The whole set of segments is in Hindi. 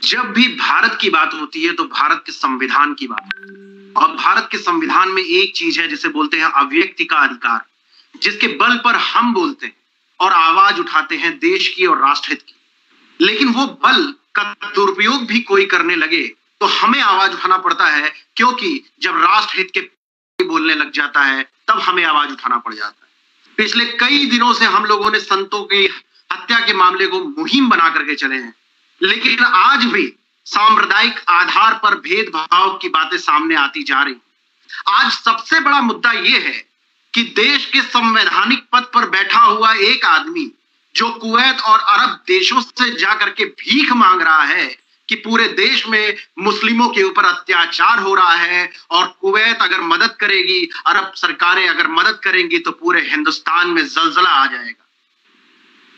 जब भी भारत की बात होती है तो भारत के संविधान की बात होती है। और भारत के संविधान में एक चीज है जिसे बोलते हैं अभिव्यक्ति का अधिकार, जिसके बल पर हम बोलते हैं और आवाज उठाते हैं देश की और राष्ट्रहित की। लेकिन वो बल का दुरुपयोग भी कोई करने लगे तो हमें आवाज उठाना पड़ता है, क्योंकि जब राष्ट्रहित के बोलने लग जाता है तब हमें आवाज उठाना पड़ जाता है। पिछले कई दिनों से हम लोगों ने संतों की हत्या के मामले को मुहिम बना करके चले हैं, लेकिन आज भी सांप्रदायिक आधार पर भेदभाव की बातें सामने आती जा रही। आज सबसे बड़ा मुद्दा यह है कि देश के संवैधानिक पद पर बैठा हुआ एक आदमी जो कुवैत और अरब देशों से जाकर के भीख मांग रहा है कि पूरे देश में मुस्लिमों के ऊपर अत्याचार हो रहा है और कुवैत अगर मदद करेगी, अरब सरकारें अगर मदद करेंगी तो पूरे हिंदुस्तान में जलजला आ जाएगा।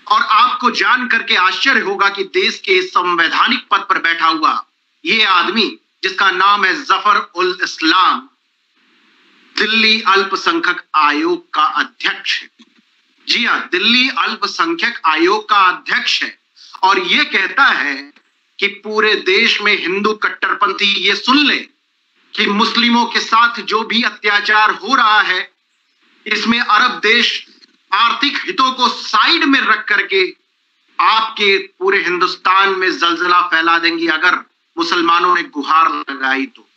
और आपको जान करके आश्चर्य होगा कि देश के संवैधानिक पद पर बैठा हुआ ये आदमी, जिसका नाम है जफर उल इस्लाम, दिल्ली अल्पसंख्यक आयोग का अध्यक्ष है। जी हां, दिल्ली अल्पसंख्यक आयोग का अध्यक्ष है और ये कहता है कि पूरे देश में हिंदू कट्टरपंथी ये सुन ले कि मुस्लिमों के साथ जो भी अत्याचार हो रहा है इसमें अरब देश आर्थिक हितों को साइड में रख करके आपके पूरे हिंदुस्तान में जलजला फैला देंगी अगर मुसलमानों ने गुहार लगाई तो।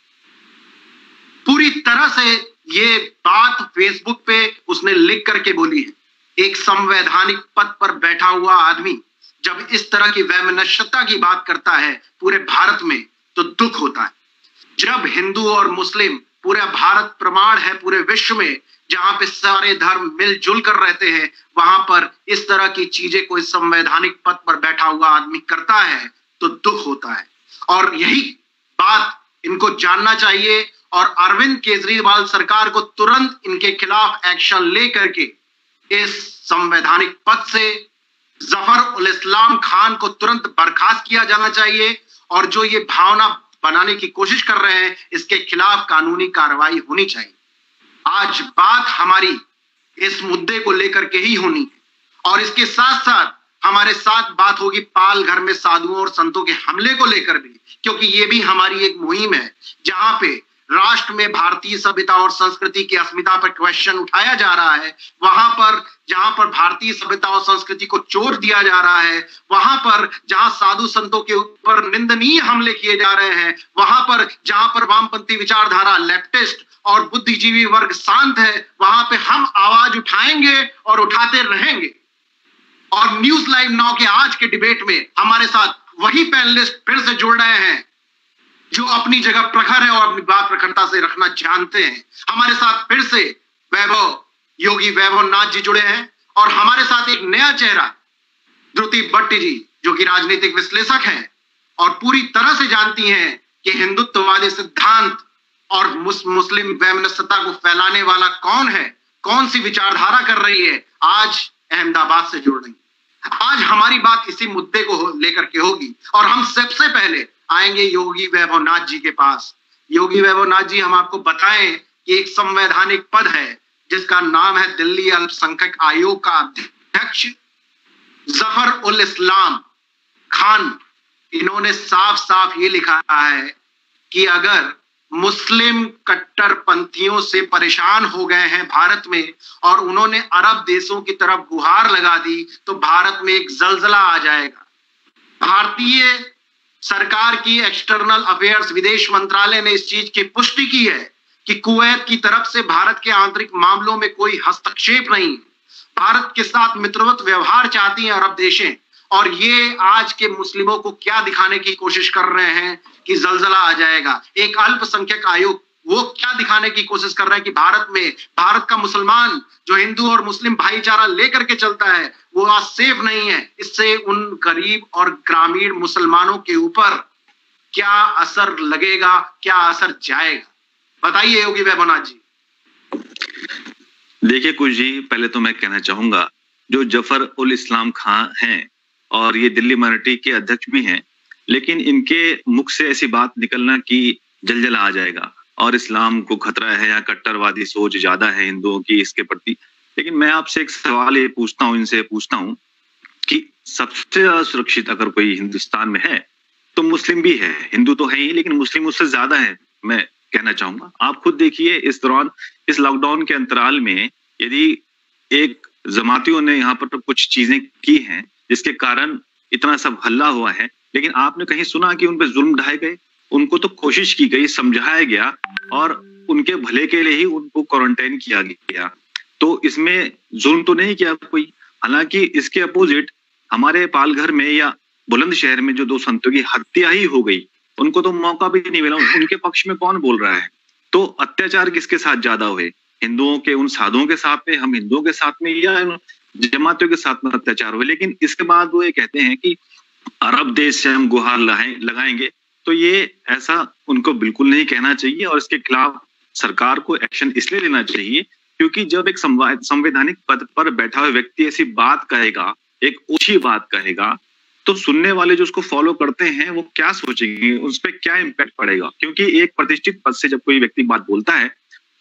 पूरी तरह से ये बात फेसबुक पे उसने लिख करके बोली है। एक संवैधानिक पद पर बैठा हुआ आदमी जब इस तरह की वैमनस्यता की बात करता है पूरे भारत में तो दुख होता है। जब हिंदू और मुस्लिम, पूरा भारत प्रमाण है पूरे विश्व में जहां पे सारे धर्म मिलजुल कर रहते हैं, वहां पर इस तरह की चीजें कोई संवैधानिक पद पर बैठा हुआ आदमी करता है तो दुख होता है। और यही बात इनको जानना चाहिए और अरविंद केजरीवाल सरकार को तुरंत इनके खिलाफ एक्शन ले करके इस संवैधानिक पद से जफर उल इस्लाम खान को तुरंत बर्खास्त किया जाना चाहिए और जो ये भावना बनाने की कोशिश कर रहे हैं इसके खिलाफ कानूनी कार्रवाई होनी चाहिए। आज बात हमारी इस मुद्दे को लेकर के ही होनी है और इसके साथ साथ हमारे साथ बात होगी पाल घर में साधुओं और संतों के हमले को लेकर भी, क्योंकि ये भी हमारी एक मुहिम है जहां पे राष्ट्र में भारतीय सभ्यता और संस्कृति की अस्मिता पर क्वेश्चन उठाया जा रहा है। वहां पर जहां पर भारतीय सभ्यता और संस्कृति को चोट दिया जा रहा है, वहां पर जहां साधु संतों के ऊपर निंदनीय हमले किए जा रहे हैं, वहां पर जहां पर वामपंथी विचारधारा, लेफ्टिस्ट और बुद्धिजीवी वर्ग शांत है, वहां पे हम आवाज उठाएंगे और उठाते रहेंगे। और न्यूज लाइव नाउ के आज के डिबेट में हमारे साथ वही पैनलिस्ट फिर से जुड़ रहे हैं जो अपनी जगह प्रखर है और अपनी बात प्रखरता से रखना जानते हैं। हमारे साथ फिर से योगी वैभव नाथ जी जुड़े हैं और हमारे साथ एक नया चेहरा द्रुति भट्टी जी, जो कि राजनीतिक विश्लेषक हैं और पूरी तरह से जानती हैं कि हिंदुत्ववादी सिद्धांत और मुस्लिम वैमनस्यता को फैलाने वाला कौन है, कौन सी विचारधारा कर रही है, आज अहमदाबाद से जुड़ रही। आज हमारी बात इसी मुद्दे को लेकर के होगी और हम सबसे पहले आएंगे योगी वैभव नाथ जी के पास। योगी वैभव नाथ जी, हम आपको बताएं कि एक संवैधानिक पद है जिसका नाम है दिल्ली अल्पसंख्यक आयोग का अध्यक्ष जफर उल इस्लाम खान। इन्होंने साफ साफ ये लिखा है कि अगर मुस्लिम कट्टरपंथियों से परेशान हो गए हैं भारत में और उन्होंने अरब देशों की तरफ गुहार लगा दी तो भारत में एक जलजला आ जाएगा। भारतीय सरकार की एक्सटर्नल अफेयर्स विदेश मंत्रालय ने इस चीज की पुष्टि की है कि कुवैत की तरफ से भारत के आंतरिक मामलों में कोई हस्तक्षेप नहीं। भारत के साथ मित्रवत व्यवहार चाहती हैं अरब देशें और ये आज के मुस्लिमों को क्या दिखाने की कोशिश कर रहे हैं कि जलजला आ जाएगा। एक अल्पसंख्यक आयोग वो क्या दिखाने की कोशिश कर रहा है कि भारत में भारत का मुसलमान जो हिंदू और मुस्लिम भाईचारा लेकर के चलता है वो आज सेफ नहीं है। इससे उन गरीब और ग्रामीण मुसलमानों के ऊपर क्या असर लगेगा, क्या असर जाएगा, बताइए योगी वैभव नाथ जी। देखिए कुछ जी, पहले तो मैं कहना चाहूंगा जो जफर उल इस्लाम खान हैं और ये दिल्ली माइनॉरिटी के अध्यक्ष भी हैं, लेकिन इनके मुख से ऐसी बात निकलना कि जलजला आ जाएगा और इस्लाम को खतरा है या कट्टरवादी सोच ज्यादा है हिंदुओं की इसके प्रति। लेकिन मैं आपसे एक सवाल ये पूछता हूँ, इनसे पूछता हूँ कि सबसे ज्यादा सुरक्षित अगर कोई हिंदुस्तान में है तो मुस्लिम भी है, हिंदू तो है ही, लेकिन मुस्लिम उससे ज्यादा है, मैं कहना चाहूंगा। आप खुद देखिए इस दौरान, इस लॉकडाउन के अंतराल में यदि एक जमातियों ने यहाँ पर कुछ चीजें की हैं जिसके कारण इतना सब हल्ला हुआ है, लेकिन आपने कहीं सुना कि उन पर जुल्म ढाए गए? उनको तो कोशिश की गई, समझाया गया और उनके भले के लिए ही उनको क्वारंटाइन किया गया। तो इसमें जुल्म तो नहीं किया कोई। हालांकि इसके अपोजिट हमारे पालघर में या बुलंदशहर में जो 2 संतों की हत्या ही हो गई, उनको तो मौका भी नहीं मिला। उनके पक्ष में कौन बोल रहा है? तो अत्याचार किसके साथ ज्यादा हुए? हिंदुओं के उन साधुओं के साथ में, हम हिंदुओं के साथ में, या जमातियों के साथ में अत्याचार हुए? लेकिन इसके बाद वो ये कहते हैं कि अरब देश से हम गुहार लगाएंगे। तो ये ऐसा उनको बिल्कुल नहीं कहना चाहिए और इसके खिलाफ सरकार को एक्शन इसलिए लेना चाहिए क्योंकि जब एक संवैधानिक पद पर बैठा हुआ व्यक्ति ऐसी बात कहेगा, एक ऊंची बात कहेगा, तो सुनने वाले जो उसको फॉलो करते हैं वो क्या सोचेंगे, उस पर क्या इम्पैक्ट पड़ेगा? क्योंकि एक प्रतिष्ठित पद से जब कोई व्यक्ति बात बोलता है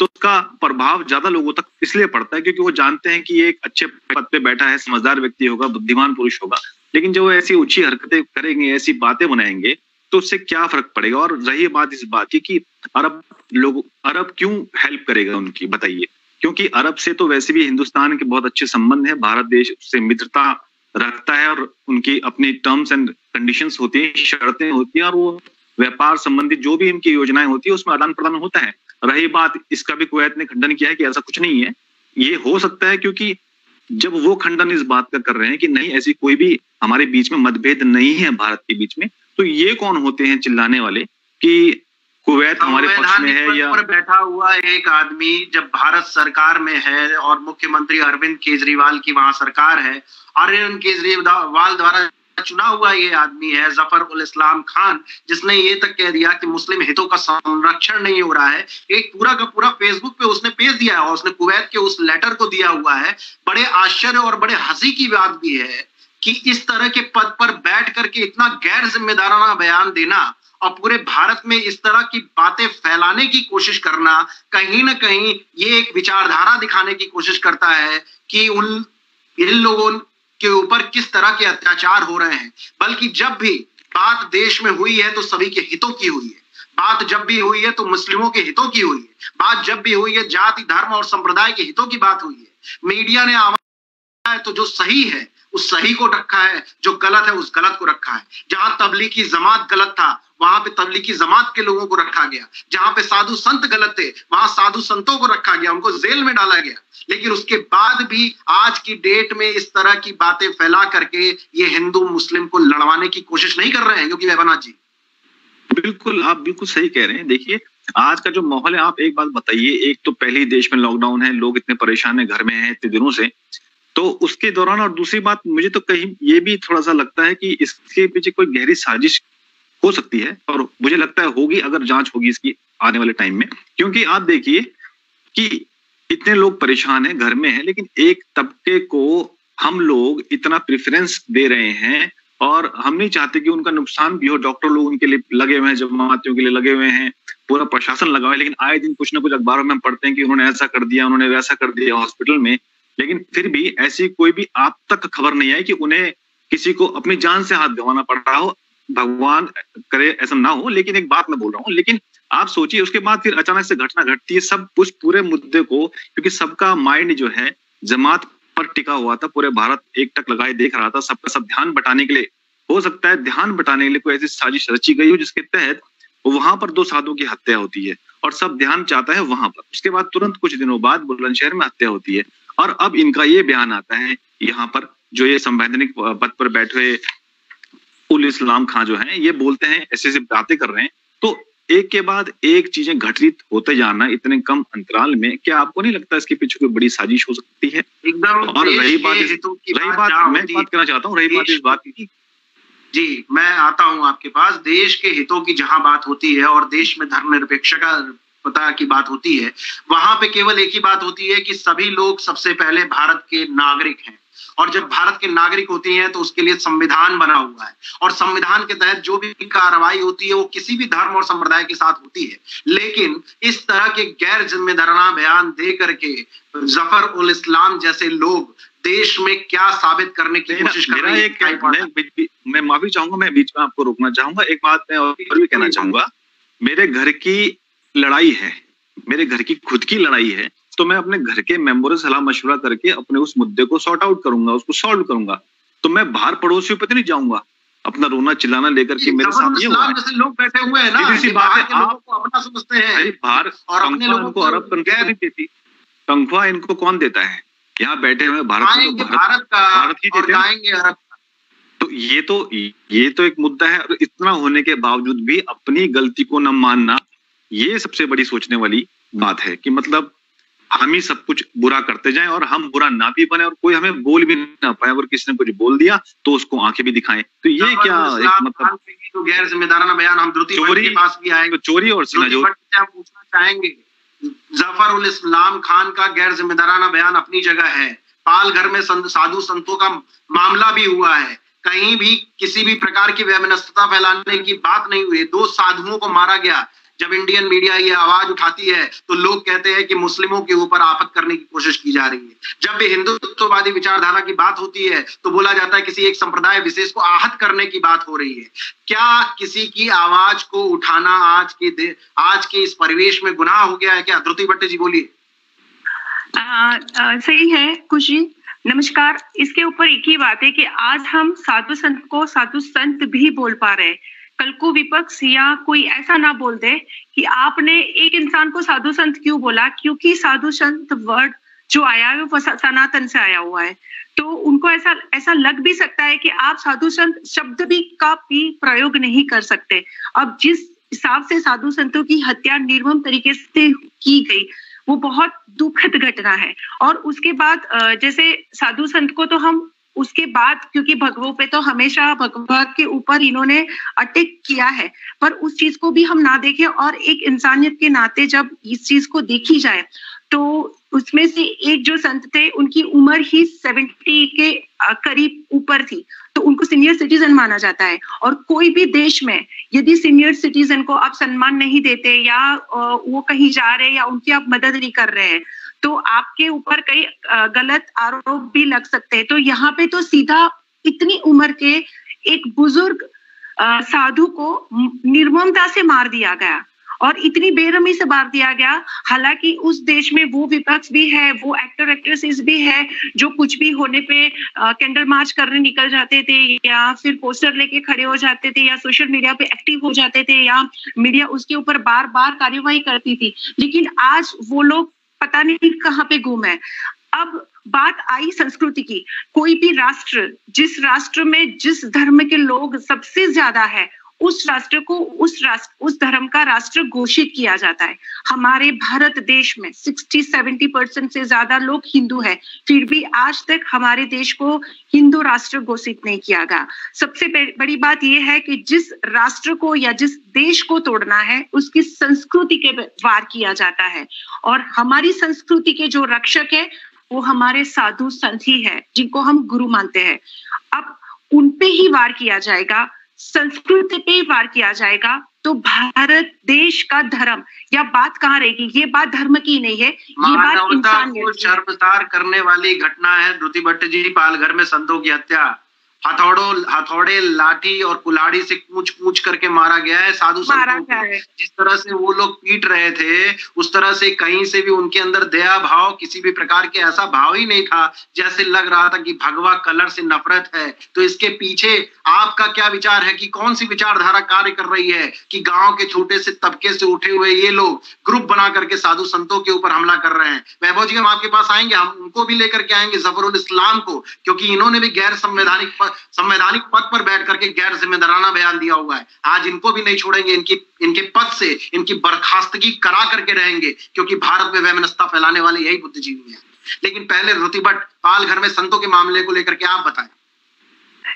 तो उसका प्रभाव ज्यादा लोगों तक इसलिए पड़ता है क्योंकि वो जानते हैं कि ये एक अच्छे पद पे बैठा है, समझदार व्यक्ति होगा, बुद्धिमान पुरुष होगा। लेकिन जब वो ऐसी ऊंची हरकतें करेंगे, ऐसी बातें बनाएंगे, तो उससे क्या फर्क पड़ेगा? और रही बात इस बात की कि अरब क्यों हेल्प करेगा उनकी, बताइए? क्योंकि अरब से तो वैसे भी हिंदुस्तान के बहुत अच्छे संबंध है, भारत देश उससे मित्रता रखता है और उनकी अपनी टर्म्स एंड कंडीशंस होती है, शर्तें होती हैं, और वो व्यापार संबंधित जो भी इनकी योजनाएं होती है उसमें आदान प्रदान होता है। रही बात, इसका भी कुवैत ने खंडन किया है कि ऐसा कुछ नहीं है। ये हो सकता है क्योंकि जब वो खंडन इस बात का कर रहे हैं कि नहीं ऐसी कोई भी हमारे बीच में मतभेद नहीं है भारत के बीच में, तो ये कौन होते हैं चिल्लाने वाले कि कुवैत हमारे पक्ष में है? या पर बैठा हुआ एक आदमी जब भारत सरकार में है और मुख्यमंत्री अरविंद केजरीवाल की वहां सरकार है, अरविंद केजरीवाल द्वारा चुना हुआ ये आदमी है जफर उल इस्लाम खान, जिसने ये तक कह दिया कि मुस्लिम हितों का संरक्षण नहीं हो रहा है। एक पूरा का पूरा फेसबुक पे उसने पेश दिया है और उसने कुवैत के उस लेटर को दिया हुआ है। बड़े आश्चर्य और बड़े हंसी की बात भी है कि इस तरह के पद पर बैठ करके इतना गैर जिम्मेदाराना बयान देना और पूरे भारत में इस तरह की बातें फैलाने की कोशिश करना, कहीं ना कहीं ये एक विचारधारा दिखाने की कोशिश करता है कि इन लोगों के ऊपर किस तरह के अत्याचार हो रहे हैं। बल्कि जब भी बात देश में हुई है तो सभी के हितों की हुई है, बात जब भी हुई है तो मुस्लिमों के हितों की हुई है, बात जब भी हुई है जाति धर्म और संप्रदाय के हितों की बात हुई है। मीडिया ने आवाज तो जो सही है उस सही को रखा है, जो गलत है उस गलत को रखा है। जहां तबलीगी जमात गलत था वहां पे तबलीगी जमात के लोगों को रखा गया, जहां पे साधु संत गलत थे वहां साधु संतों को रखा गया, उनको जेल में डाला गया। लेकिन उसके बाद भी आज की डेट में इस तरह की बातें फैला करके ये हिंदू मुस्लिम को लड़वाने की कोशिश नहीं कर रहे हैं। क्योंकि वैभवनाथ जी बिल्कुल, आप बिल्कुल सही कह रहे हैं। देखिए आज का जो माहौल है, आप एक बात बताइए, एक तो पहले ही देश में लॉकडाउन है, लोग इतने परेशान है, घर में हैं इतने दिनों से, तो उसके दौरान, और दूसरी बात मुझे तो कहीं ये भी थोड़ा सा लगता है कि इसके पीछे कोई गहरी साजिश हो सकती है, और मुझे लगता है होगी अगर जांच होगी इसकी आने वाले टाइम में। क्योंकि आप देखिए कि इतने लोग परेशान हैं, घर में हैं, लेकिन एक तबके को हम लोग इतना प्रेफरेंस दे रहे हैं और हम नहीं चाहते कि उनका नुकसान भी हो। डॉक्टर लोग उनके लिए लगे हुए हैं, जमातियों के लिए लगे हुए हैं, पूरा प्रशासन लगा हुआ है, लेकिन आए दिन कुछ ना कुछ अखबारों में हम पढ़ते हैं कि उन्होंने ऐसा कर दिया, उन्होंने वैसा कर दिया हॉस्पिटल में। लेकिन फिर भी ऐसी कोई भी आप तक खबर नहीं आई कि उन्हें किसी को अपनी जान से हाथ गंवाना पड़ रहा हो। भगवान करे ऐसा ना हो, लेकिन एक बात मैं बोल रहा हूँ। लेकिन आप सोचिए उसके बाद फिर अचानक से घटना घटती है, सब उस पूरे मुद्दे को, क्योंकि सबका माइंड जो है जमात पर टिका हुआ था, पूरे भारत एक टक लगाए देख रहा था, सबका सब ध्यान बटाने के लिए, हो सकता है ध्यान बटाने के लिए कोई ऐसी साजिश रची गई हो जिसके तहत वहां पर 2 साधुओं की हत्या होती है और सब ध्यान चाहता है वहां पर। उसके बाद तुरंत कुछ दिनों बाद बुलंदशहर में हत्या होती है और अब इनका ये बयान आता है यहाँ पर, जो ये संवैधानिक पद पर बैठे हुए उल इस्लाम खां जो हैं, ये बोलते हैं, ऐसे ऐसे बातें कर रहे हैं। तो एक के बाद एक चीजें घटित होते जाना इतने कम अंतराल में, क्या आपको नहीं लगता इसके पीछे कोई बड़ी साजिश हो सकती है? एकदम। और रही बात मैं बात करना चाहता हूँ, रही बात इस बात की, जी मैं आता हूं आपके पास। देश के हितों की जहां बात होती है और देश में धर्मनिरपेक्षता पता की बात होती है, वहां पे केवल एक ही बात होती है कि सभी लोग सबसे पहले भारत के नागरिक हैं, और जब भारत के नागरिक होती हैं तो उसके लिए संविधान बना हुआ है और संविधान के तहत जो भी कार्रवाई होती है वो किसी भी धर्म और संप्रदाय के साथ होती है। लेकिन इस तरह के गैर जिम्मेदाराना बयान दे करके जफर उल इस्लाम जैसे लोग देश में क्या साबित करने की कोशिश कर रहे हैं? मैं माफी चाहूंगा, मैं बीच में आपको रोकना चाहूंगा। एक बात मैं और भी कहना चाहूंगा, मेरे घर की लड़ाई है, मेरे घर की खुद की लड़ाई है, तो मैं अपने घर के मेंबरों से सलाह मशवरा करके अपने उस मुद्दे को सॉर्ट आउट करूंगा, उसको सॉल्व करूंगा। तो मैं बाहर पड़ोसियों पे नहीं जाऊंगा अपना रोना चिल्लाना लेकर के। मेरे साथ ये हुआ, जैसे लोग बैठे हुए हैं ना, सीधी सी बात है, आप को अपना समझते हैं बाहर और अपने लोगों को अरब तनख्वाह नहीं देती। तनख्वाह इनको कौन देता है? यहाँ बैठे हुए भारत ही देते हैं। तो ये तो एक मुद्दा है। और इतना होने के बावजूद भी अपनी गलती को न मानना, ये सबसे बड़ी सोचने वाली बात है कि मतलब हम ही सब कुछ बुरा करते जाएं और हम बुरा ना भी बने और कोई हमें बोल भी ना पाए। अगर किसी ने कुछ बोल दिया तो उसको आंखें भी दिखाएं। तो ये क्या एक मतलब तो गैर जिम्मेदाराना बयान हम चोरी के पास भी आएंगे, चोरी और हम पूछना चाहेंगे। जफर उल इस्लाम खान का गैर जिम्मेदाराना बयान अपनी जगह है। पाल घर में साधु संतों का मामला भी हुआ है, कहीं भी किसी भी प्रकार की वैमनस्यता फैलाने की बात नहीं हुई। 2 साधुओं को मारा गया। जब इंडियन मीडिया ये आवाज उठाती है तो लोग कहते हैं कि मुस्लिमों के ऊपर आफत करने की कोशिश की जा रही है। जब भी हिंदुत्ववादी विचारधारा की बात होती है तो बोला जाता है किसी एक संप्रदाय विशेष को आहत करने की बात हो रही है। क्या किसी की आवाज को उठाना आज के इस परिवेश में गुनाह हो गया है क्या? ध्रुति भट्ट जी बोलिए। सही है कुश जी, नमस्कार। इसके ऊपर एक ही बात है कि आज हम साधु संत को साधु संत भी बोल पा रहे हैं। कल को विपक्ष या कोई ऐसा ना बोल दे कि आपने एक इंसान को साधु संत क्यों बोला, क्योंकि साधु संत वर्ड जो आया है वो सनातन से आया हुआ है। तो उनको ऐसा लग भी सकता है कि आप साधु संत शब्द का भी प्रयोग नहीं कर सकते। अब जिस हिसाब से साधु संतों की हत्या निर्मम तरीके से की गई वो बहुत दुखद घटना है। और उसके बाद जैसे साधु संत को तो हम उसके बाद, क्योंकि भगवों पे तो हमेशा भगवा के ऊपर इन्होंने अटैक किया है, पर उस चीज को भी हम ना देखें और एक इंसानियत के नाते जब इस चीज को देखी जाए तो उसमें से एक जो संत थे उनकी उम्र ही 70 के करीब ऊपर थी, तो उनको सीनियर सिटीजन माना जाता है। और कोई भी देश में यदि सीनियर सिटीजन को आप सम्मान नहीं देते या वो कहीं जा रहे हैं या उनकी आप मदद नहीं कर रहे हैं तो आपके ऊपर कई गलत आरोप भी लग सकते हैं। तो यहाँ पे तो सीधा इतनी उम्र के एक बुजुर्ग साधु को निर्ममता से मार दिया गया और इतनी बेरहमी से मार दिया गया। हालांकि उस देश में वो विपक्ष भी है, वो एक्टर एक्ट्रेसेस भी है जो कुछ भी होने पे कैंडल मार्च करने निकल जाते थे या फिर पोस्टर लेके खड़े हो जाते थे या सोशल मीडिया पे एक्टिव हो जाते थे या मीडिया उसके ऊपर बार बार कार्यवाही करती थी। लेकिन आज वो लोग पता नहीं कहाँ पे गुम है। अब बात आई संस्कृति की। कोई भी राष्ट्र, जिस राष्ट्र में जिस धर्म के लोग सबसे ज्यादा है उस राष्ट्र को उस धर्म का राष्ट्र घोषित किया जाता है। हमारे भारत देश में 60-70% से ज्यादा लोग हिंदू हैं, फिर भी आज तक हमारे देश को हिंदू राष्ट्र घोषित नहीं किया गया। सबसे बड़ी बात यह है कि जिस राष्ट्र को या जिस देश को तोड़ना है उसकी संस्कृति के वार किया जाता है और हमारी संस्कृति के जो रक्षक है वो हमारे साधु संत ही है जिनको हम गुरु मानते हैं। अब उनपे ही वार किया जाएगा, संस्कृति पे वार किया जाएगा तो भारत देश का धर्म या बात कहाँ रहेगी? ये बात धर्म की नहीं है, ये बात इंसानियत को शर्मसार करने वाली घटना है। ध्रुति भट्ट जी, पालघर में संतों की हत्या, हथौड़े लाठी और कुल्हाड़ी से कूच करके मारा गया है साधु संतों को। जिस तरह से वो लोग पीट रहे थे उस तरह से कहीं से भी उनके अंदर दया भाव, किसी भी प्रकार के ऐसा भाव ही नहीं था। जैसे लग रहा था कि भगवा कलर से नफरत है। तो इसके पीछे आपका क्या विचार है कि कौन सी विचारधारा कार्य कर रही है कि गांव के छोटे से तबके से उठे हुए ये लोग ग्रुप बना करके साधु संतों के ऊपर हमला कर रहे हैं? वैभव जी, हम आपके पास आएंगे, हम उनको भी लेकर के आएंगे, जफर उल इस्लाम को, क्योंकि इन्होंने भी गैर संवैधानिक पद पर बैठ करके गैर जिम्मेदाराना बयान दिया हुआ है। आज इनको भी नहीं छोड़ेंगे, इनके पद से इनकी बर्खास्तगी करा करके रहेंगे, क्योंकि भारत में वैमनस्यता फैलाने वाले यही बुद्धिजीवी हैं। लेकिन पहले ध्रुति भट्ट, पालघर में संतों के मामले को लेकर के आप बताएं।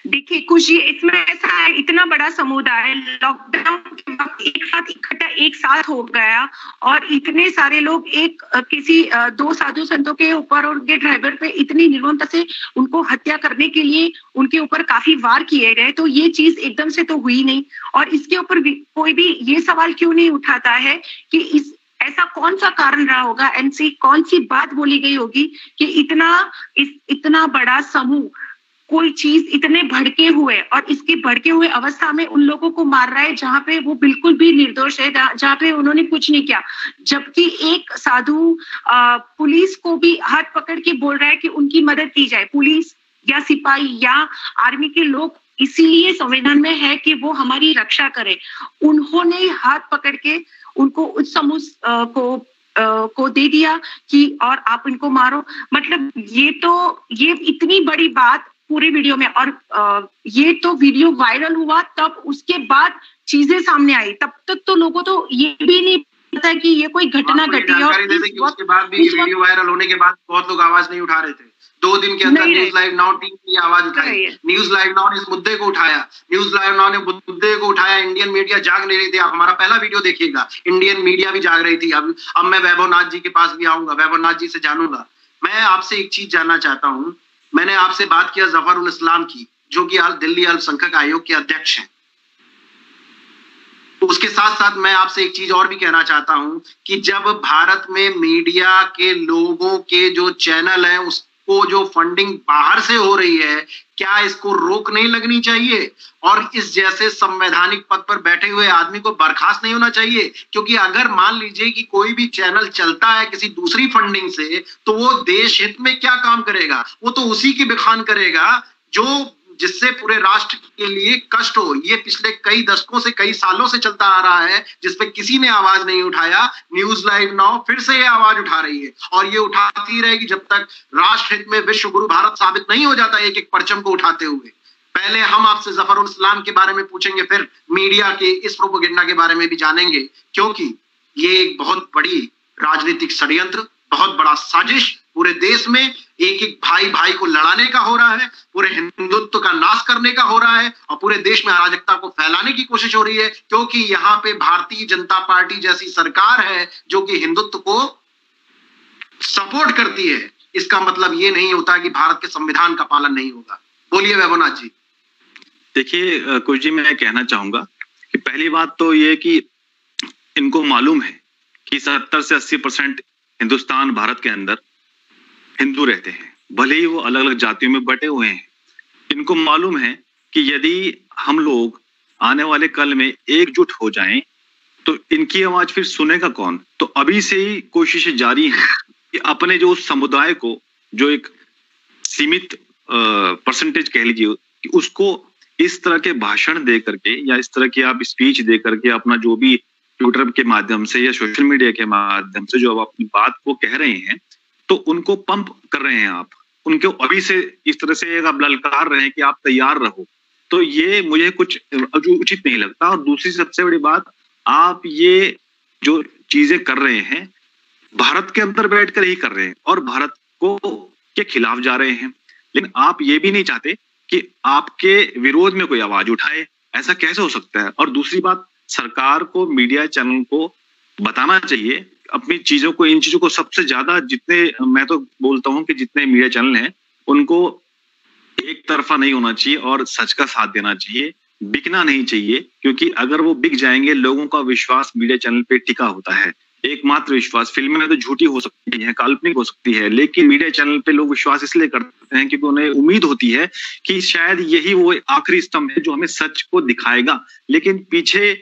देखिए कुछ इसमें ऐसा है, इतना बड़ा समुदाय लॉकडाउन के वक्त एक साथ इकट्ठा एक साथ हो गया और इतने सारे लोग एक किसी 2 साधु संतों के ऊपर और उनके ड्राइवर पे इतनी निर्ममता से उनको हत्या करने के लिए उनके ऊपर काफी वार किए गए। तो ये चीज एकदम से तो हुई नहीं और इसके ऊपर कोई भी ये सवाल क्यों नहीं उठाता है कि ऐसा कौन सा कारण रहा होगा, ऐसी कौन सी बात बोली गई होगी कि इतना बड़ा समूह कोई चीज इतने भड़के हुए और इसके भड़के हुए अवस्था में उन लोगों को मार रहा है जहां पे वो बिल्कुल भी निर्दोष है, जहां पे उन्होंने कुछ नहीं किया, जबकि एक साधु पुलिस को भी हाथ पकड़ के बोल रहा है कि उनकी मदद की जाए। पुलिस या सिपाही या आर्मी के लोग इसीलिए संविधान में है कि वो हमारी रक्षा करे। उन्होंने हाथ पकड़ के उनको उस समूह को दे दिया कि और आप इनको मारो। मतलब ये इतनी बड़ी बात पूरे वीडियो में, और ये तो वीडियो वायरल हुआ तब उसके बाद चीजें सामने आई, तब तक तो लोगों तो ये भी नहीं पता कि ये कोई घटना घटी है। और उसके बाद भी वीडियो वायरल होने के बाद बहुत लोग आवाज नहीं उठा रहे थे। 2 दिन के अंदर न्यूज लाइव नाउ टीम ने आवाज उठाई, न्यूज लाइव नाउ ने इस मुद्दे को उठाया, न्यूज लाइव नाउ ने मुद्दे को उठाया। इंडियन मीडिया जाग नहीं रही थी। आप हमारा पहला वीडियो देखिएगा, इंडियन मीडिया भी जाग रही थी। अब मैं वैभव नाथ जी के पास भी आऊंगा, वैभव नाथ जी से जानूंगा। मैं आपसे एक चीज जानना चाहता हूं। मैंने आपसे बात किया जफर उल इस्लाम की, जो कि दिल्ली अल्पसंख्यक आयोग के अध्यक्ष हैं। उसके साथ साथ मैं आपसे एक चीज और भी कहना चाहता हूं कि जब भारत में मीडिया के लोगों के जो चैनल है उसको जो फंडिंग बाहर से हो रही है, क्या इसको रोक नहीं लगनी चाहिए? और इस जैसे संवैधानिक पद पर बैठे हुए आदमी को बर्खास्त नहीं होना चाहिए? क्योंकि अगर मान लीजिए कि कोई भी चैनल चलता है किसी दूसरी फंडिंग से, तो वो देश हित में क्या काम करेगा? वो तो उसी की बखान करेगा जो जिससे पूरे राष्ट्र के लिए कष्ट हो। ये पिछले कई दशकों से, कई सालों से चलता आ रहा है, जिसपे किसी ने आवाज नहीं उठाया। न्यूज लाइव नाउ फिर से ये आवाज उठा रही है और ये उठाती रहेगी जब तक राष्ट्र हित में विश्व गुरु भारत साबित नहीं हो जाता एक एक परचम को उठाते हुए। पहले हम आपसे जफर उल इस्लाम के बारे में पूछेंगे, फिर मीडिया के इस प्रोपेगेंडा के बारे में भी जानेंगे, क्योंकि ये एक बहुत बड़ी राजनीतिक षड्यंत्र, बहुत बड़ा साजिश पूरे देश में एक एक भाई भाई को लड़ाने का हो रहा है, पूरे हिंदुत्व का नाश करने का हो रहा है और पूरे देश में अराजकता को फैलाने की कोशिश हो रही है। क्योंकि यहाँ पे भारतीय जनता पार्टी जैसी सरकार है जो कि हिंदुत्व को सपोर्ट करती है। इसका मतलब ये नहीं होता कि भारत के संविधान का पालन नहीं होगा। बोलिए वैभवनाथ जी। देखिए कुछ जी, मैं कहना चाहूंगा कि पहली बात तो ये कि इनको मालूम है कि 70 से 80% हिंदुस्तान भारत के अंदर हिंदू रहते हैं, भले ही वो अलग अलग जातियों में बटे हुए हैं। इनको मालूम है कि यदि हम लोग आने वाले कल में एकजुट हो जाएं तो इनकी आवाज फिर सुनेगा कौन? तो अभी से ही कोशिशें जारी हैं कि अपने जो समुदाय को, जो एक सीमित परसेंटेज कह लीजिए, कि उसको इस तरह के भाषण दे करके या इस तरह की आप स्पीच दे करके, अपना जो भी ट्विटर के माध्यम से या सोशल मीडिया के माध्यम से जो आप अपनी बात को कह रहे हैं, तो उनको पंप कर रहे हैं आप, उनको अभी से इस तरह से आप ललकार रहे हैं कि आप तैयार रहो। तो ये मुझे कुछ उचित नहीं लगता। और दूसरी सबसे बड़ी बात, आप ये जो चीजें कर रहे हैं भारत के अंदर बैठकर ही कर रहे हैं और भारत को के खिलाफ जा रहे हैं, लेकिन आप ये भी नहीं चाहते कि आपके विरोध में कोई आवाज उठाए। ऐसा कैसे हो सकता है? और दूसरी बात, सरकार को, मीडिया चैनल को बताना चाहिए अपनी चीजों को, इन चीजों को सबसे ज्यादा, जितने मैं तो बोलता हूं कि जितने मीडिया चैनल हैं उनको एक तरफा नहीं होना चाहिए और सच का साथ देना चाहिए, बिकना नहीं चाहिए। क्योंकि अगर वो बिक जाएंगे, लोगों का विश्वास मीडिया चैनल पे टिका होता है, एकमात्र विश्वास। फिल्में तो झूठी हो सकती है, काल्पनिक हो सकती है, लेकिन मीडिया चैनल पे लोग विश्वास इसलिए करते हैं क्योंकि उन्हें उम्मीद होती है कि शायद यही वो आखिरी स्तंभ है जो हमें सच को दिखाएगा। लेकिन पीछे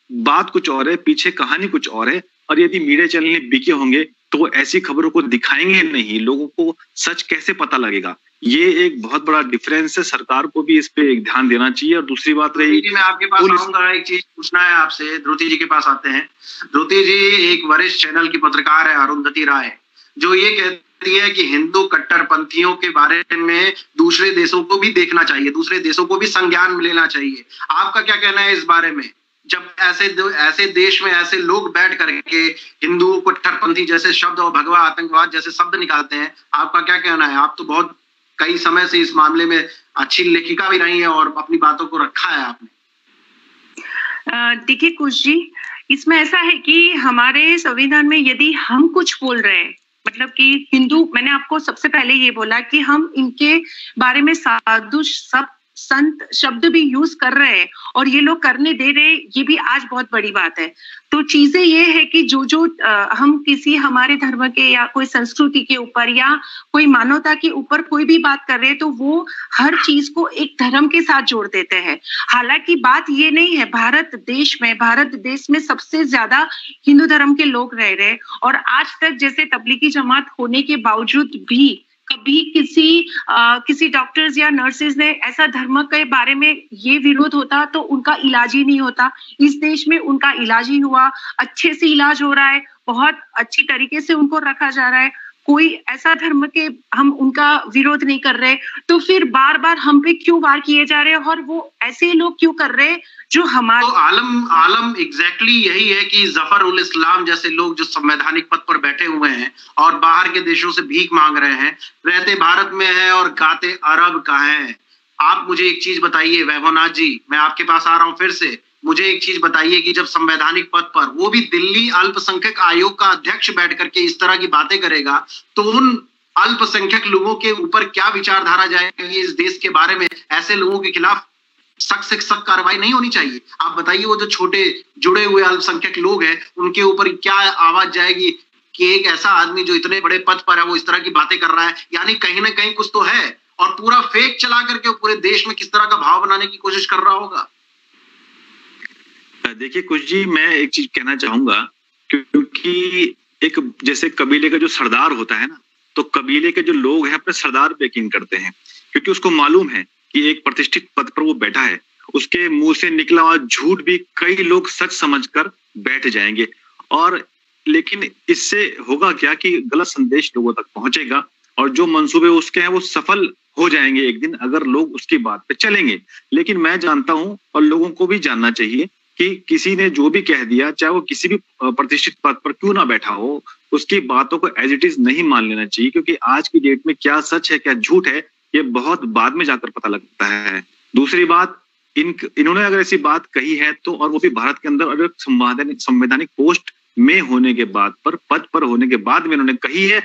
बात कुछ और है, पीछे कहानी कुछ और है। और यदि मीडिया चैनल बिके होंगे तो वो ऐसी खबरों को दिखाएंगे नहीं, लोगों को सच कैसे पता लगेगा? ये एक बहुत बड़ा डिफरेंस है। सरकार को भी इस पे एक ध्यान देना चाहिए। और दूसरी बात रही, मैं आपके पास आऊंगा, एक चीज पूछना है आपसे। ध्रुति जी के पास आते हैं। ध्रुति जी एक वरिष्ठ चैनल की पत्रकार है, अरुंधति राय, जो ये कहती है कि हिंदू कट्टरपंथियों के बारे में दूसरे देशों को भी देखना चाहिए, दूसरे देशों को भी संज्ञान लेना चाहिए। आपका क्या कहना है इस बारे में? जब ऐसे देश में ऐसे लोग बैठ करके हिंदू कट्टरपंथी जैसे शब्द और भगवा आतंकवाद जैसे शब्द निकालते हैं, आपका क्या कहना है? आप तो बहुत कई समय से इस मामले में अच्छी लेखिका भी रही है और अपनी बातों को रखा है आपने। देखिए कुश जी, इसमें ऐसा है कि हमारे संविधान में यदि हम कुछ बोल रहे हैं, मतलब कि हिंदू, मैंने आपको सबसे पहले ये बोला कि हम इनके बारे में साधु संत शब्द भी यूज कर रहे हैं और ये लोग करने दे रहे, ये भी आज बहुत बड़ी बात है। तो चीजें ये है कि जो हम किसी हमारे धर्म के या कोई संस्कृति के ऊपर या कोई मानवता के ऊपर कोई भी बात कर रहे हैं तो वो हर चीज को एक धर्म के साथ जोड़ देते हैं। हालांकि बात ये नहीं है, भारत देश में सबसे ज्यादा हिंदू धर्म के लोग रह रहे हैं और आज तक जैसे तबलीगी जमात होने के बावजूद भी कभी किसी डॉक्टर्स या नर्सेज ने ऐसा धर्म के बारे में ये विरोध होता तो उनका इलाज ही नहीं होता। इस देश में उनका इलाज ही हुआ, अच्छे से इलाज हो रहा है, बहुत अच्छी तरीके से उनको रखा जा रहा है, कोई ऐसा धर्म के हम उनका विरोध नहीं कर रहे, तो फिर बार बार हम पे क्यों वार किए जा रहे हैं और वो ऐसे लोग क्यों कर रहे हैं जो हमारे तो आलम एग्जैक्टली यही है कि जफर उल इस्लाम जैसे लोग जो संवैधानिक पद पर बैठे हुए हैं और बाहर के देशों से भीख मांग रहे हैं, रहते भारत में हैं और गाते अरब का हैं। आप मुझे एक चीज बताइए वैभवनाथ जी, मैं आपके पास आ रहा हूं फिर से, मुझे एक चीज बताइए कि जब संवैधानिक पद पर वो भी दिल्ली अल्पसंख्यक आयोग का अध्यक्ष बैठ करके इस तरह की बातें करेगा तो उन अल्पसंख्यक लोगों के ऊपर क्या विचारधारा जाएगी इस देश के बारे में? ऐसे लोगों के खिलाफ सख्त से सख्त कार्रवाई नहीं होनी चाहिए? आप बताइए वो जो छोटे जुड़े हुए अल्पसंख्यक लोग हैं उनके ऊपर क्या आवाज जाएगी कि एक ऐसा आदमी जो इतने बड़े पद पर है वो इस तरह की बातें कर रहा है, यानी कहीं ना कहीं कुछ तो है और पूरा फेक चला करके पूरे देश में किस तरह का भाव बनाने की कोशिश कर रहा होगा। देखिए कुछ जी, मैं एक चीज कहना चाहूंगा, क्योंकि एक जैसे कबीले का जो सरदार होता है ना, तो कबीले के जो लोग हैं अपने सरदार पे यकीन करते हैं क्योंकि उसको मालूम है कि एक प्रतिष्ठित पद पर वो बैठा है, उसके मुंह से निकला हुआ झूठ भी कई लोग सच समझकर बैठ जाएंगे। और लेकिन इससे होगा क्या कि गलत संदेश लोगों तक पहुंचेगा और जो मंसूबे उसके हैं वो सफल हो जाएंगे एक दिन अगर लोग उसकी बात पे चलेंगे। लेकिन मैं जानता हूं और लोगों को भी जानना चाहिए कि किसी ने जो भी कह दिया, चाहे वो किसी भी प्रतिष्ठित पद पर क्यों ना बैठा हो, उसकी बातों को एज इट इज नहीं मान लेना चाहिए, क्योंकि आज की डेट में क्या सच है क्या झूठ है ये बहुत बाद में जाकर पता लगता है। दूसरी बात, इन्होंने अगर ऐसी बात कही है तो, और वो भी भारत के अंदर अगर संवैधानिक पोस्ट में होने के बाद पद पर होने के बाद में इन्होंने कही है,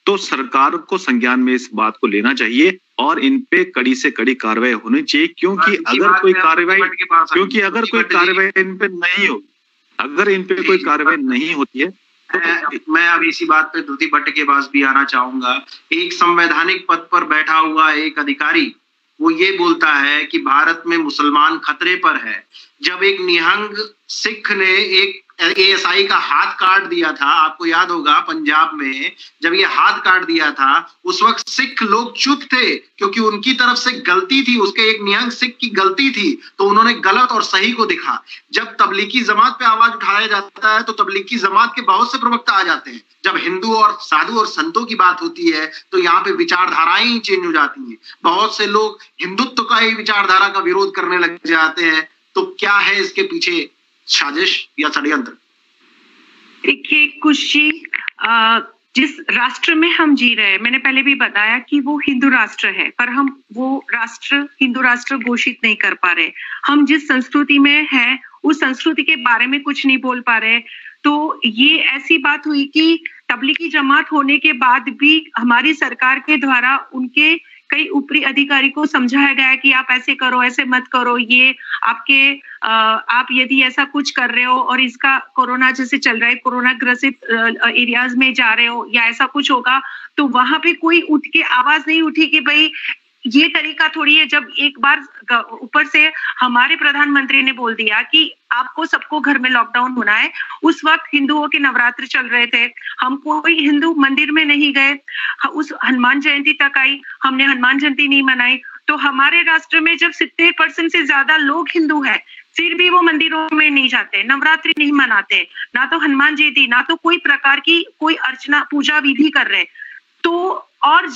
तो सरकार को संज्ञान में इस बात को लेना चाहिए और इन पे कड़ी से कड़ी कार्रवाई होनी चाहिए। क्योंकि अगर कोई कार्रवाई इन पे नहीं होगी, अगर इन पे कोई कार्रवाई नहीं होती है तो मैं अब इसी बात पे धुती भट्ट के पास भी आना चाहूंगा। एक संवैधानिक पद पर बैठा हुआ एक अधिकारी वो ये बोलता है कि भारत में मुसलमान खतरे पर है। जब एक निहंग सिख ने एक एएसआई का हाथ काट दिया था, आपको याद होगा पंजाब में जब ये हाथ काट दिया था उस वक्त सिख लोग चुप थे क्योंकि उनकी तरफ से गलती थी, उसके एक निहंग सिख की गलती थी, तो उन्होंने गलत और सही को दिखा। जब तबलीगी जमात पे आवाज उठाया जाता है तो तबलीगी जमात के बहुत से प्रवक्ता आ जाते हैं। जब हिंदू और साधु और संतों की बात होती है तो यहाँ पे विचारधाराएं ही चेंज हो जाती हैं। बहुत से लोग हिंदुत्व का ही विचारधारा का विरोध करने लग जाते हैं। तो क्या है इसके पीछे, साजिश या षड्यंत्र? देखिए कुछ जी, जिस राष्ट्र में हम जी रहे हैं, मैंने पहले भी बताया कि वो हिंदू राष्ट्र है, पर हम वो राष्ट्र हिंदू राष्ट्र घोषित नहीं कर पा रहे। हम जिस संस्कृति में हैं उस संस्कृति के बारे में कुछ नहीं बोल पा रहे। तो ये ऐसी बात हुई कि तबलीगी जमात होने के बाद भी हमारी सरकार के द्वारा उनके कई ऊपरी अधिकारी को समझाया गया कि आप ऐसे करो, ऐसे मत करो, ये आप यदि ऐसा कुछ कर रहे हो और इसका कोरोना जैसे चल रहा है, कोरोना ग्रसित एरियाज में जा रहे हो या ऐसा कुछ होगा, तो वहां पे कोई उठ के आवाज नहीं उठी कि भाई ये तरीका थोड़ी है। जब एक बार ऊपर से हमारे प्रधानमंत्री ने बोल दिया कि आपको सबको घर में लॉकडाउन होना है, उस वक्त हिंदुओं के नवरात्र चल रहे थे, हम कोई हिंदू मंदिर में नहीं गए, उस हनुमान जयंती तक आई, हमने हनुमान जयंती नहीं मनाई। तो हमारे राष्ट्र में जब 70% से ज्यादा लोग हिंदू हैं, फिर भी वो मंदिरों में नहीं जाते, नवरात्रि नहीं मनाते, ना तो हनुमान जयंती, ना तो कोई प्रकार की कोई अर्चना पूजा विधि कर रहे। तो और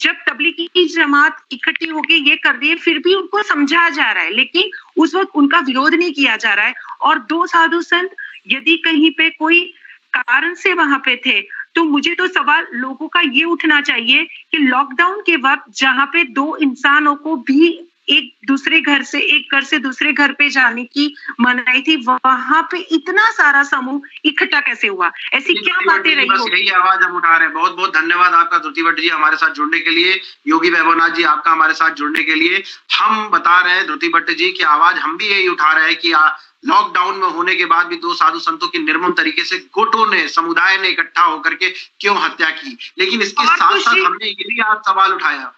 जब तबलीगी जमात इकट्ठी होके ये कर रही है, फिर भी उनको समझाया जा रहा है, लेकिन उस वक्त उनका विरोध नहीं किया जा रहा है। और 2 साधु संत यदि कहीं पे कोई कारण से वहां पे थे, तो मुझे तो सवाल लोगों का ये उठना चाहिए कि लॉकडाउन के वक्त जहां पे 2 इंसानों को भी एक घर से दूसरे घर पे जाने की मनाही थी, वहां पे इतना सारा समूह इकट्ठा कैसे हुआ? ऐसी क्या बातें रही होगी? यही आवाज हम उठा रहे हैं। बहुत बहुत धन्यवाद आपका धृति भट्ट जी हमारे साथ जुड़ने के लिए, योगी वैभवनाथ जी आपका हमारे साथ जुड़ने के लिए। हम बता रहे हैं धृति भट्ट जी की आवाज हम भी यही उठा रहे हैं कि लॉकडाउन में होने के बाद भी 2 साधु संतों की निर्मम तरीके से गुटों ने, समुदाय ने इकट्ठा होकर के क्यों हत्या की। लेकिन इसके साथ साथ हमने ये भी आज सवाल उठाया,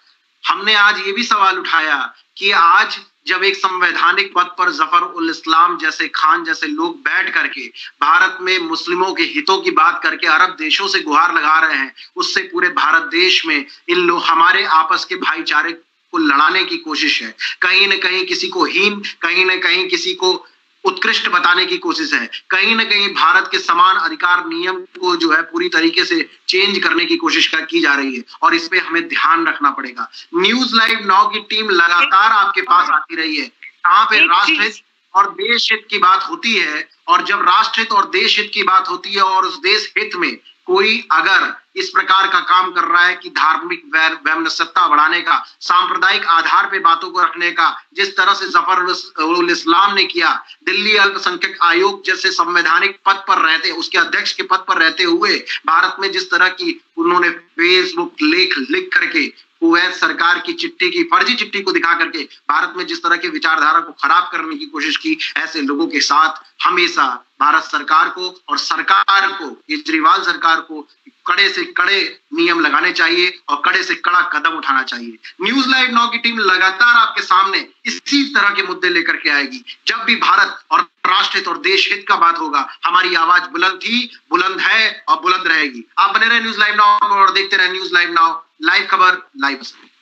हमने आज ये भी सवाल उठाया कि आज जब एक संवैधानिक पद पर जफर उल इस्लाम जैसे खान जैसे लोग बैठ करके भारत में मुस्लिमों के हितों की बात करके अरब देशों से गुहार लगा रहे हैं, उससे पूरे भारत देश में इन लोग हमारे आपस के भाईचारे को लड़ाने की कोशिश है। कहीं न कहीं किसी को हीन, कहीं न कहीं किसी को उत्कृष्ट बताने की कोशिश है, कहीं ना कहीं भारत के समान अधिकार नियम को जो है पूरी तरीके से चेंज करने की कोशिश की जा रही है, और इस पे हमें ध्यान रखना पड़ेगा। न्यूज लाइव नाउ की टीम लगातार आपके पास आती रही है, जहां पे राष्ट्रहित और देश हित की बात होती है, और जब राष्ट्रहित और देश हित की बात होती है और उस देश हित में कोई अगर इस प्रकार का काम कर रहा है कि धार्मिक वैमनस्यता बढ़ाने का, सांप्रदायिक आधार पे बातों को रखने का, जिस तरह से जफर उल इस्लाम ने किया, दिल्ली अल्पसंख्यक आयोग जैसे संवैधानिक पद पर रहते, उसके अध्यक्ष के पद पर रहते हुए भारत में जिस तरह की उन्होंने फेसबुक लेख लिख करके कुवैत सरकार की चिट्ठी की फर्जी चिट्ठी को दिखा करके भारत में जिस तरह के विचारधारा को खराब करने की कोशिश की, ऐसे लोगों के साथ हमेशा भारत सरकार को और सरकार को, केजरीवाल सरकार को कड़े से कड़े नियम लगाने चाहिए और कड़े से कड़ा कदम उठाना चाहिए। न्यूज लाइव नाउ की टीम लगातार आपके सामने इसी तरह के मुद्दे लेकर के आएगी। जब भी भारत और राष्ट्रहित और देश हित का बात होगा, हमारी आवाज बुलंद थी, बुलंद है और बुलंद रहेगी। आप बने रहे न्यूज लाइव नाउ और देखते रहे न्यूज लाइव नाउ, लाइव खबर लाइव असर।